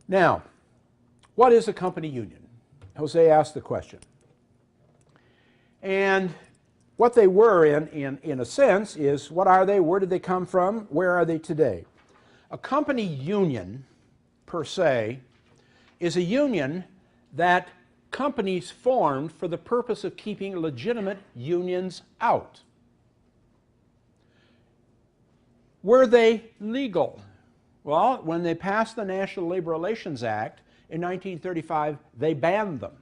Now, what is a company union? Jose asked the question. And what they were in a sense is, what are they? Where did they come from? Where are they today? A company union, per se, is a union that companies formed for the purpose of keeping legitimate unions out. Were they legal? Well, when they passed the National Labor Relations Act in 1935, they banned them.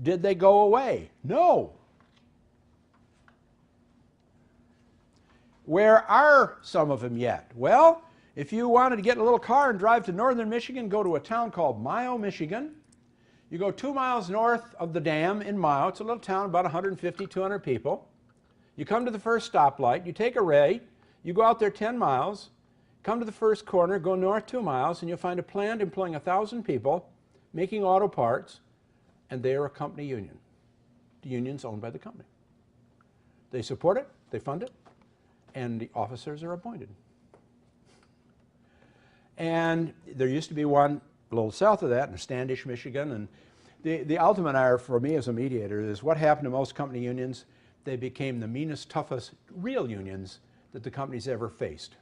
Did they go away? No. Where are some of them yet? Well, if you wanted to get in a little car and drive to northern Michigan, go to a town called Mayo, Michigan. You go 2 miles north of the dam in Mayo. It's a little town, about 150, 200 people. You come to the first stoplight, you take a ray, you go out there 10 miles, come to the first corner, go north 2 miles, and you'll find a plant employing 1,000 people making auto parts, and they are a company union. The union's owned by the company. They support it, they fund it, and the officers are appointed. And there used to be one a little south of that in Standish, Michigan, and the ultimate ire for me as a mediator is what happened to most company unions. They became the meanest, toughest real unions that the companies ever faced.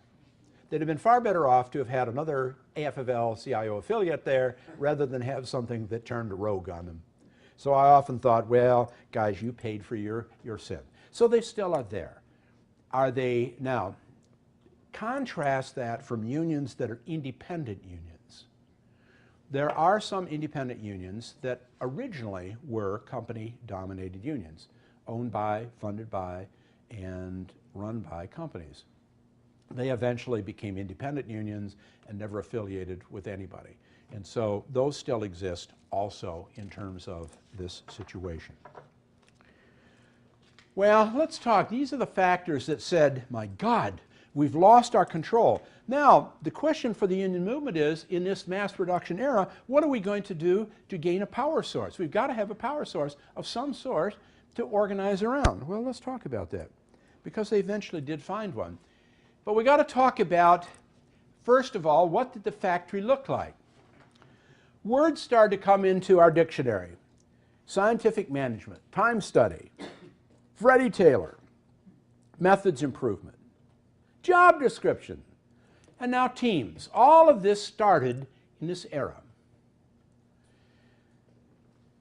They'd have been far better off to have had another AFL-CIO affiliate there rather than have something that turned rogue on them. So I often thought, well, guys, you paid for your sin. So they still are there. Are they now? Contrast that from unions that are independent unions. There are some independent unions that originally were company-dominated unions, owned by, funded by, and run by companies. They eventually became independent unions and never affiliated with anybody. And so those still exist also in terms of this situation. Well, let's talk. These are the factors that said, my God, we've lost our control. Now, the question for the union movement is, in this mass production era, what are we going to do to gain a power source? We've got to have a power source of some sort to organize around. Well, let's talk about that, because they eventually did find one. But we got to talk about, first of all, what did the factory look like? Words started to come into our dictionary. Scientific management, time study, Freddie Taylor, methods improvement, job description, and now teams. All of this started in this era.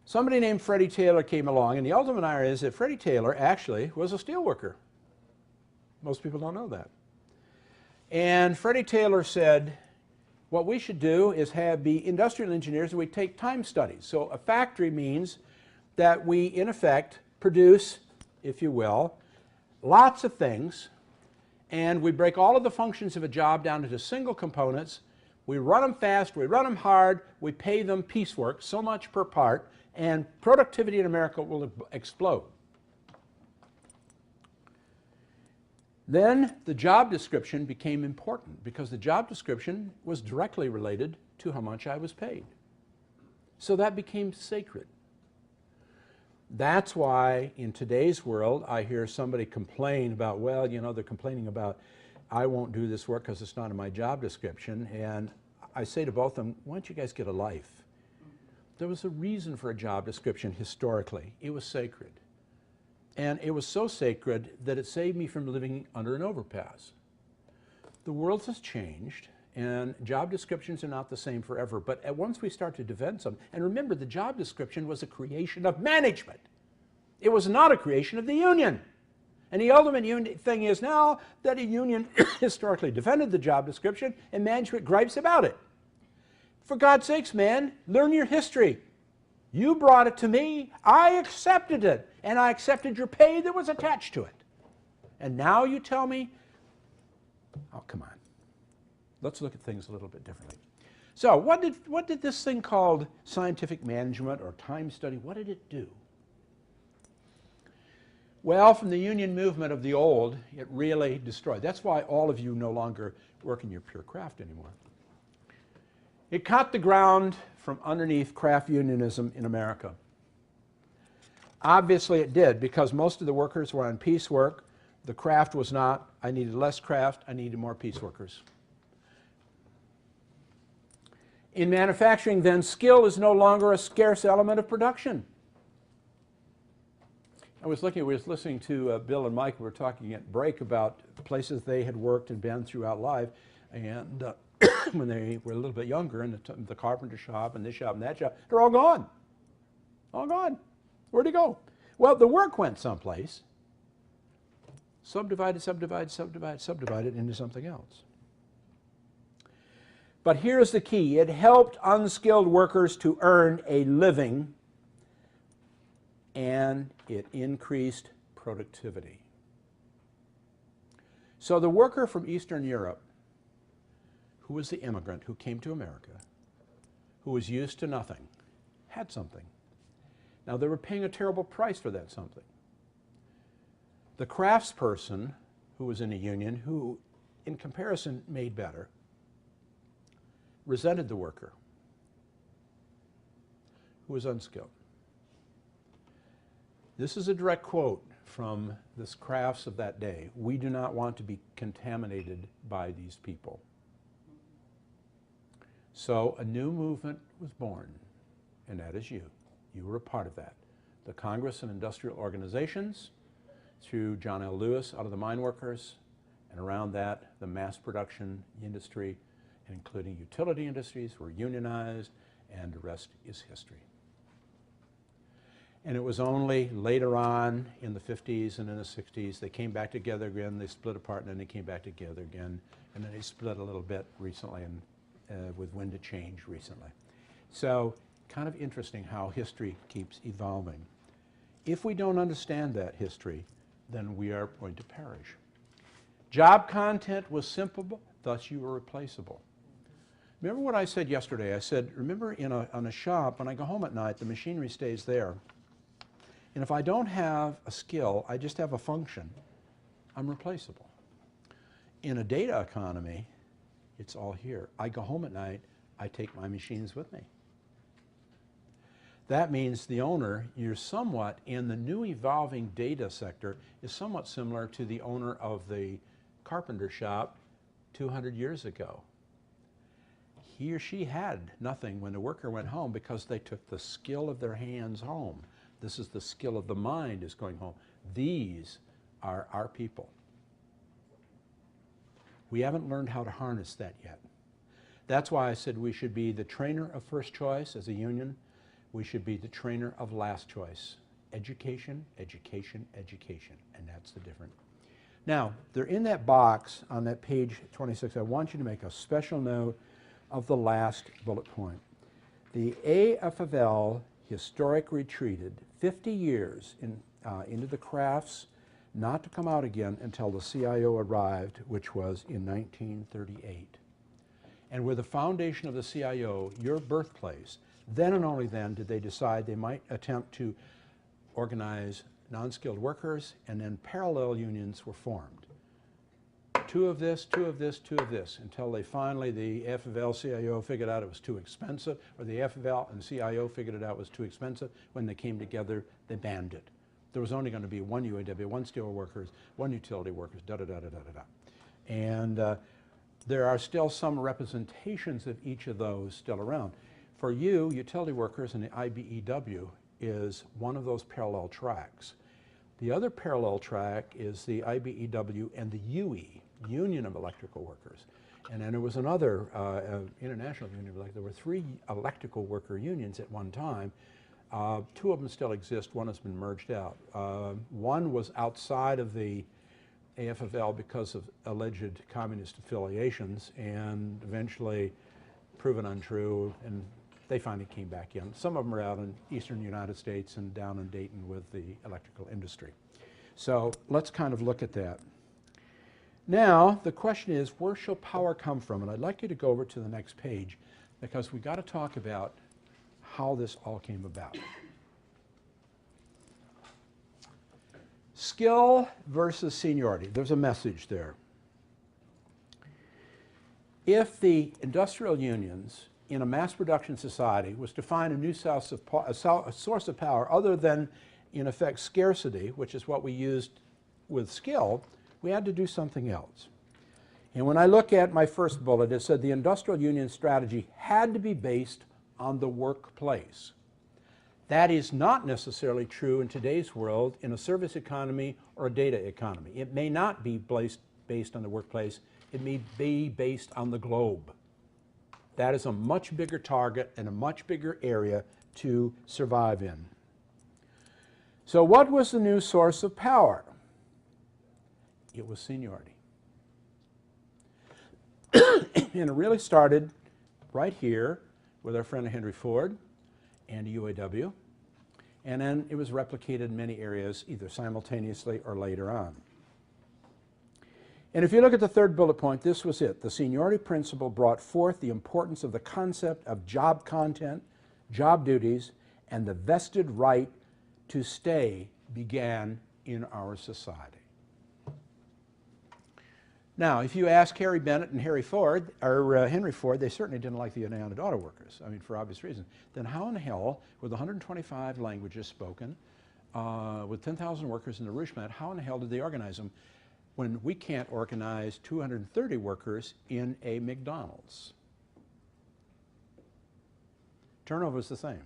Somebody named Freddie Taylor came along, and the ultimate irony is that Freddie Taylor actually was a steelworker. Most people don't know that. And Freddie Taylor said, what we should do is be industrial engineers, and we take time studies. So a factory means that we, in effect, produce, if you will, lots of things, and we break all of the functions of a job down into single components. We run them fast, we run them hard, we pay them piecework, so much per part, and productivity in America will explode. Then the job description became important because the job description was directly related to how much I was paid. So that became sacred. That's why in today's world I hear somebody complain about, well, you know, they're complaining about, I won't do this work because it's not in my job description. And I say to both of them, why don't you guys get a life? There was a reason for a job description historically. It was sacred. And it was so sacred that it saved me from living under an overpass. The world has changed, and job descriptions are not the same forever. But once we start to defend some, and remember, the job description was a creation of management. It was not a creation of the union. And the ultimate thing is now that a union historically defended the job description, and management gripes about it. For God's sakes, man, learn your history. You brought it to me, I accepted it, and I accepted your pay that was attached to it. And now you tell me, oh, come on. Let's look at things a little bit differently. So what did this thing called scientific management or time study, what did it do? Well, from the union movement of the old, it really destroyed. That's why all of you no longer work in your pure craft anymore. It cut the ground from underneath craft unionism in America. Obviously it did, because most of the workers were on piecework. The craft was not. I needed less craft. I needed more piece workers. In manufacturing, then, skill is no longer a scarce element of production. We was listening to Bill and Mike, who were talking at break about places they had worked and been throughout life, and when they were a little bit younger, in the carpenter shop and this shop and that shop, they're all gone. All gone. Where'd he go? Well, the work went someplace, subdivided into something else. But here's the key. It helped unskilled workers to earn a living, and it increased productivity. So the worker from Eastern Europe, who was the immigrant who came to America, who was used to nothing, had something. Now they were paying a terrible price for that something. The craftsperson, who was in a union, who in comparison made better, resented the worker who was unskilled. This is a direct quote from the crafts of that day. We do not want to be contaminated by these people. So a new movement was born, and that is you. You were a part of that. The Congress and Industrial Organizations, through John L. Lewis out of the mine workers, and around that, the mass production industry, including utility industries, were unionized, and the rest is history. And it was only later on in the 50s and in the 60s, they came back together again, they split apart, and then they came back together again, and then they split a little bit recently, and with Wind to Change recently. So, kind of interesting how history keeps evolving. If we don't understand that history, then we are going to perish. Job content was simple, thus you were replaceable. Remember what I said yesterday? I said, remember on a shop, when I go home at night, the machinery stays there. And if I don't have a skill, I just have a function, I'm replaceable. In a data economy, it's all here. I go home at night, I take my machines with me. That means the owner, you're somewhat, in the new evolving data sector, is somewhat similar to the owner of the carpenter shop 200 years ago. He or she had nothing when the worker went home because they took the skill of their hands home. This is the skill of the mind is going home. These are our people. We haven't learned how to harness that yet. That's why I said we should be the trainer of first choice as a union. We should be the trainer of last choice. Education, education, education, and that's the difference. Now, they're in that box on that page 26. I want you to make a special note of the last bullet point. The AFL historic retreated 50 years into the crafts, not to come out again until the CIO arrived, which was in 1938. And with the foundation of the CIO, your birthplace, then and only then did they decide they might attempt to organize non-skilled workers, and then parallel unions were formed. Two of this, two of this, two of this, until they finally, the FFL-CIO figured out it was too expensive, or the FFL and CIO figured it out was too expensive. When they came together, they banned it. There was only going to be one UAW, one steel workers, one utility workers, da-da-da-da-da-da-da. And there are still some representations of each of those still around. For you, utility workers and the IBEW is one of those parallel tracks. The other parallel track is the IBEW and the UE, Union of Electrical Workers. And then there was another international union, like there were 3 electrical worker unions at one time. 2 of them still exist, one has been merged out. One was outside of the AFFL because of alleged communist affiliations, and eventually proven untrue, and they finally came back in. Some of them are out in eastern United States and down in Dayton with the electrical industry. So let's kind of look at that. Now, the question is, where shall power come from? And I'd like you to go over to the next page, because we've got to talk about how this all came about. Skill versus seniority. There's a message there. If the industrial unions in a mass production society was to find a new source of power other than, in effect, scarcity, which is what we used with skill, we had to do something else. And when I look at my first bullet, it said the industrial union strategy had to be based on the workplace. That is not necessarily true in today's world in a service economy or a data economy. It may not be based on the workplace. It may be based on the globe. That is a much bigger target and a much bigger area to survive in. So what was the new source of power? It was seniority. And it really started right here with our friend Henry Ford and UAW, and then it was replicated in many areas either simultaneously or later on. And if you look at the third bullet point, this was it. The seniority principle brought forth the importance of the concept of job content, job duties, and the vested right to stay began in our society. Now, if you ask Harry Bennett and Henry Ford, they certainly didn't like the United Auto Workers, I mean, for obvious reasons. Then how in the hell, with 125 languages spoken, with 10,000 workers in the Rouge Plant, how in the hell did they organize them when we can't organize 230 workers in a McDonald's? Turnover is the same.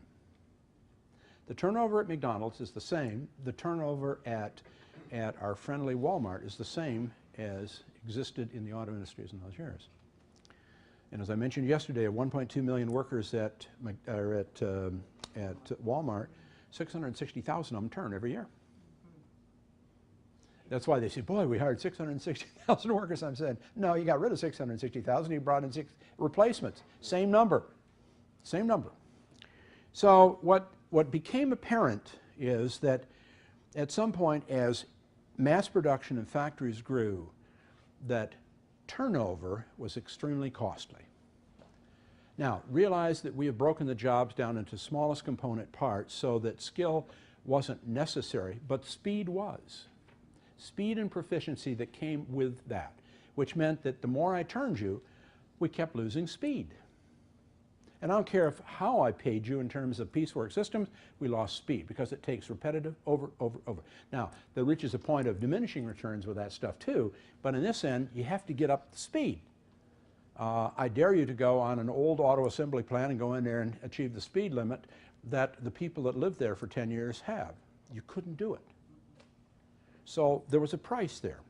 The turnover at McDonald's is the same. The turnover at our friendly Walmart is the same as existed in the auto industries in those years. And as I mentioned yesterday, 1.2 million workers at Walmart, 660,000 of them turn every year. That's why they say, boy, we hired 660,000 workers. I'm saying, no, you got rid of 660,000. You brought in 6 replacements. Same number. Same number. So what became apparent is that at some point as mass production in factories grew, that turnover was extremely costly. Now, realize that we have broken the jobs down into smallest component parts so that skill wasn't necessary, but speed was. Speed and proficiency that came with that, which meant that the more I turned you, we kept losing speed. And I don't care how I paid you in terms of piecework systems, we lost speed because it takes repetitive over. Now, there reaches a point of diminishing returns with that stuff too, but in this end, you have to get up the speed. I dare you to go on an old auto assembly plant and go in there and achieve the speed limit that the people that lived there for 10 years have. You couldn't do it. So there was a price there.